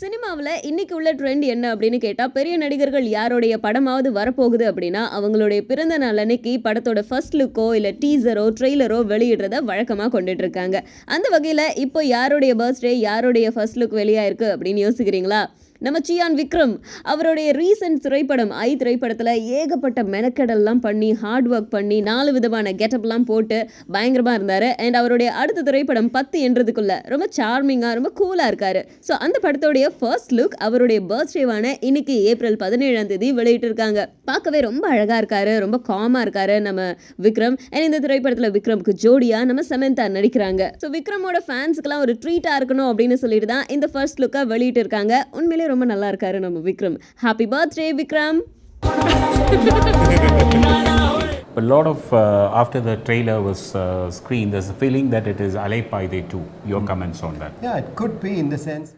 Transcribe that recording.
சினிமாவில் இன்னைக்கு உள்ள ட்ரெண்ட் என்ன அப்படின்னு கேட்டால், பெரிய நடிகர்கள் யாருடைய படமாவது வரப்போகுது அப்படின்னா அவங்களுடைய பிறந்த நாள் அன்னைக்கு படத்தோட ஃபர்ஸ்ட் லுக்கோ இல்லை டீசரோ ட்ரெய்லரோ வெளியிடுறத வழக்கமாக கொண்டுட்டு இருக்காங்க. அந்த வகையில் இப்போ யாருடைய பர்த்டே, யாருடைய ஃபர்ஸ்ட் லுக் வெளியாயிருக்கு அப்படின்னு யோசிக்கிறீங்களா? நம்ம சியான் விக்ரம் அவருடைய ரீசெண்ட் திரைப்படம் திரைப்படத்தில் ஏகப்பட்ட மெனக்கெடல்லாம் பண்ணி ஹார்ட் ஒர்க் பண்ணி 4 விதமான கெட்டப்லாம் போட்டு பயங்கரமாக இருந்தார். அண்ட் அவருடைய அடுத்த திரைப்படம் 10 என்றதுக்குள்ள ரொம்ப சார்மிங்காக ரொம்ப கூலாக இருக்காரு. ஸோ அந்த படத்தோடைய ஃபர்ஸ்ட் லுக் அவருடைய பர்த்டேவான இன்னைக்கு ஏப்ரல் 17ஆம் தேதி வெளியிட்டிருக்காங்க. பார்க்கவே ரொம்ப அழகாக இருக்காரு, ரொம்ப காமாக இருக்காரு நம்ம விக்ரம். அண்ட் இந்த திரைப்படத்தில் விக்ரமுக்கு ஜோடியா நம்ம சமந்தா நடிக்கிறாங்க. ஸோ விக்ரமோட ஃபேன்ஸுக்கெல்லாம் ஒரு ட்ரீட்டாக இருக்கணும் அப்படின்னு சொல்லிட்டு தான் இந்த ஃபர்ஸ்ட் லுக்கை வெளியிட்டு இருக்காங்க. உண்மையிலே ரொம்ப நல்லா இருக்காரு நம்ம Vikram. Happy birthday Vikram. A lot of after the trailer was screened, there's a feeling that it is Alaipaide 2. Your comments on that? Yeah, it could be in the sense